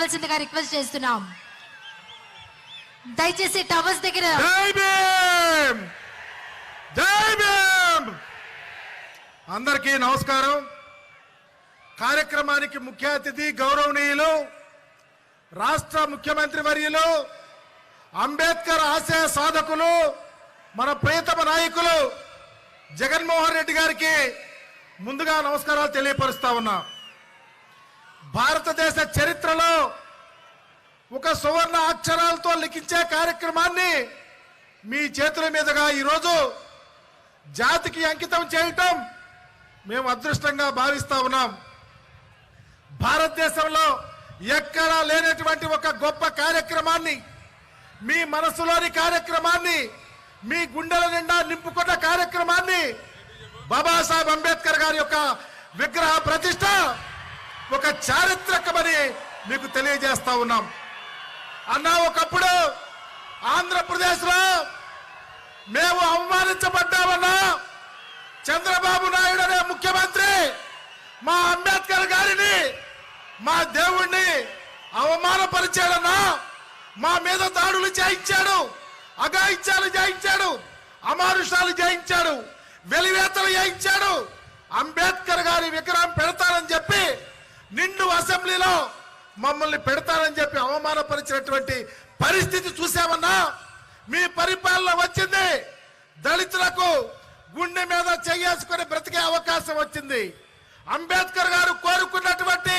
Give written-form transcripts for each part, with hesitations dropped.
ఎక్కవలసిందిగా request చేస్తున్నాం. దయచేసి towers దగ్గర అందరికీ నమస్కారం. కార్యక్రమానికి ముఖ్య అతిథి గౌరవనీయులు రాష్ట్ర ముఖ్యమంత్రి వర్యులు, అంబేద్కర్ ఆశయ సాధకులు, మన ప్రియతమ నాయకులు జగన్మోహన్ రెడ్డి గారికి ముందుగా నమస్కారాలు తెలియపరుస్తా ఉన్నా. భారతదేశ చరిత్రలో ఒక సువర్ణ అక్షరాలతో లిఖించే కార్యక్రమాన్ని మీ చేతుల మీదుగా ఈరోజు జాతికి అంకితం చేయటం మేము అదృష్టంగా భావిస్తా ఉన్నాం. భారతదేశంలో ఎక్కడా లేనటువంటి ఒక గొప్ప కార్యక్రమాన్ని, మీ మనసులోని కార్యక్రమాన్ని, మీ గుండెల నిండా నింపుకున్న కార్యక్రమాన్ని, బాబాసాహెబ్ అంబేద్కర్ గారి యొక్క విగ్రహ ప్రతిష్ట ఒక చారిత్రకమని మీకు తెలియజేస్తా ఉన్నాం. అన్నా, ఒకప్పుడు ఆంధ్రప్రదేశ్లో మేము అవమానించబడ్డామన్నా. చంద్రబాబు నాయుడు అనే ముఖ్యమంత్రి మా అంబేద్కర్ గారిని, మా దేవుణ్ణి అవమానపరిచాడన్నా. మా మీద దాడులు చేయించాడు, అఘాయిత్యాలు చేయించాడు, అమానుషాలు చేయించాడు, వెలివేతలు చేయించాడు. అంబేద్కర్ గారి విగ్రహం పెడతానని చెప్పి నిండు అసెంబ్లీలో మమ్మల్ని పెడతానని చెప్పి అవమానపరిచినటువంటి పరిస్థితి చూసామన్నా. మీ పరిపాలన వచ్చింది, దళితులకు గుండె మీద చేసుకుని బ్రతికే అవకాశం వచ్చింది. అంబేద్కర్ గారు కోరుకున్నటువంటి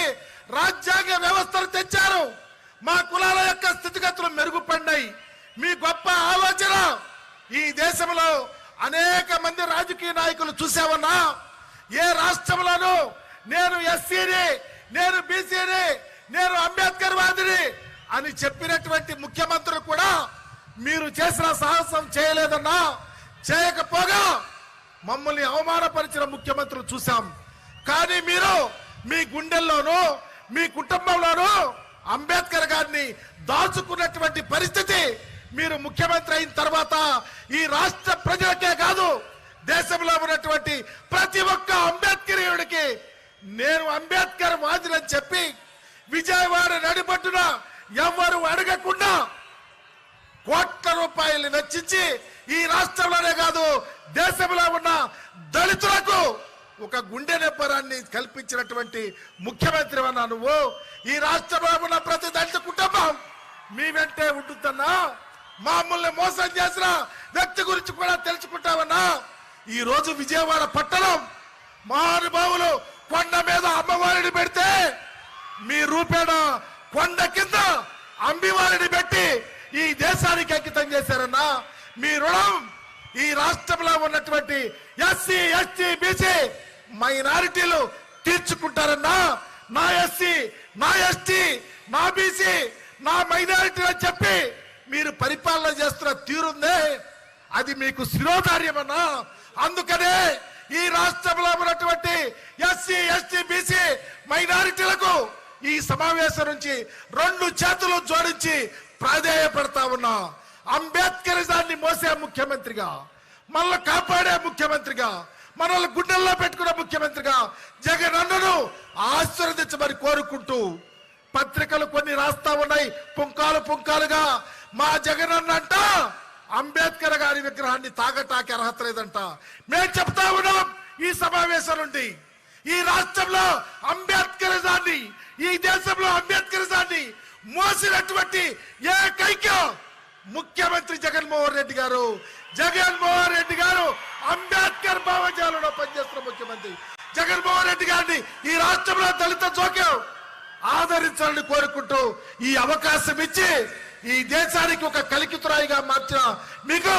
రాజ్యాంగ వ్యవస్థను తెచ్చారు. మా కులాల యొక్క స్థితిగతులు మెరుగుపడినాయి. మీ గొప్ప ఆలోచన ఈ దేశంలో అనేక మంది రాజకీయ నాయకులు చూసామన్నా. ఏ రాష్ట్రంలోనూ నేను ఎస్సీని, నేను బీసీని, నేను అంబేద్కర్ వాదిని అని చెప్పినటువంటి ముఖ్యమంత్రులు కూడా మీరు చేసిన సాహసం చేయలేదన్నా. చేయకపోగా మమ్మల్ని అవమానపరిచిన ముఖ్యమంత్రులు చూసాం. కానీ మీరు మీ గుండెల్లోనూ మీ కుటుంబంలోనూ అంబేద్కర్ గారిని దాచుకున్నటువంటి పరిస్థితి మీరు ముఖ్యమంత్రి అయిన తర్వాత ఈ రాష్ట్ర ప్రజలకే కాదు, దేశంలో ఉన్నటువంటి ప్రతి ఒక్క అంబేద్కరీయుడికి నేను అంబేద్కర్ వాదినని చెప్పి విజయవాడ నడిబొడ్డున ఎవరు అడగకుండా కోట్ల రూపాయలు వెచ్చించి ఈ రాష్ట్రంలోనే కాదు దేశంలో ఉన్న దళితులకు ఒక గుండె నెబ్బరాన్ని కల్పించినటువంటి ముఖ్యమంత్రి అన్నా నువ్వు. ఈ రాష్ట్రంలో ఉన్న ప్రతి దళిత కుటుంబం మీ వెంటే ఉంటుందన్నా. మామూలు మోసం చేసిన వ్యక్తి గురించి కూడా తెలుసుకుంటామన్నా. ఈ రోజు విజయవాడ పట్టణం మహానుభావులు కొండ మీద అమ్మవారిని పెడితే మీ రూపేణ కొండ కింద అంబివారిని పెట్టి ఈ దేశానికి అంకితం చేశారన్నా. మీ రుణం ఈ రాష్ట్రంలో ఉన్నటువంటి ఎస్సీ, ఎస్టీ, బీసీ మైనారిటీలు తీర్చుకుంటారన్నా. నా ఎస్సీ, నా ఎస్టీ, నా బీసీ, నా మైనారిటీ అని చెప్పి మీరు పరిపాలన చేస్తున్న తీరుందే, అది మీకు శిరోధార్యమన్నా. అందుకనే ఈ రాష్ట్రంలో ఉన్నటువంటి ఎస్సీ, ఎస్టీ, బీసీ మైనారిటీలకు ఈ సమావేశం నుంచి 2 చేతులు జోడించి ప్రాధేయపడతా ఉన్నా. అంబేద్కరిజాన్ని మోసే ముఖ్యమంత్రిగా, మనల్ని కాపాడే ముఖ్యమంత్రిగా, మనల్ని గుండెల్లో పెట్టుకున్న ముఖ్యమంత్రిగా జగన్ అన్నను ఆశీర్వదించమని కోరుకుంటూ పత్రికలు కొన్ని రాస్తా ఉన్నాయి పుంకాలు పుంకాలుగా. మా జగన్ అన్నంట అంబేద్కర్ గారి విగ్రహాన్ని తాగటానికి అర్హత లేదంట. మేము చెప్తా ఉన్నాం ఈ సమావేశం నుండి, ఈ రాష్ట్రంలో అంబేద్కరిజాన్ని, ఈ దేశంలో అంబేద్కరిజాన్ని మోసినటువంటి ఏకైక ముఖ్యమంత్రి జగన్మోహన్ రెడ్డి గారు. జగన్మోహన్ రెడ్డి గారు అంబేద్కర్ భావజాలంలో పనిచేస్తున్న ముఖ్యమంత్రి. జగన్మోహన్ రెడ్డి గారిని ఈ రాష్ట్రంలో దళిత జోక్యం ఆదరించాలని కోరుకుంటూ ఈ అవకాశం ఇచ్చి ఈ దేశానికి ఒక కలికితురాయిగా మార్చిన మీకు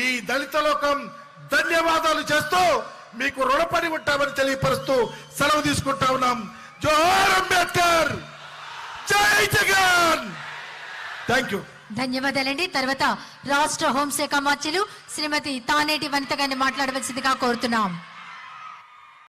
ఈ దళిత లోకం ధన్యవాదాలు చేస్తూ మీకు రుణపడి ఉంటామని తెలియపరుస్తూ సెలవు తీసుకుంటా ఉన్నాం. జోహార్ అంబేద్కర్, జై జగన్. Thank you. ధన్యవాదాలండి. తర్వాత రాష్ట్ర హోంశాఖ మంత్రులు శ్రీమతి తానేటి వనిత గారిని మాట్లాడవలసిందిగా కోరుతున్నాం.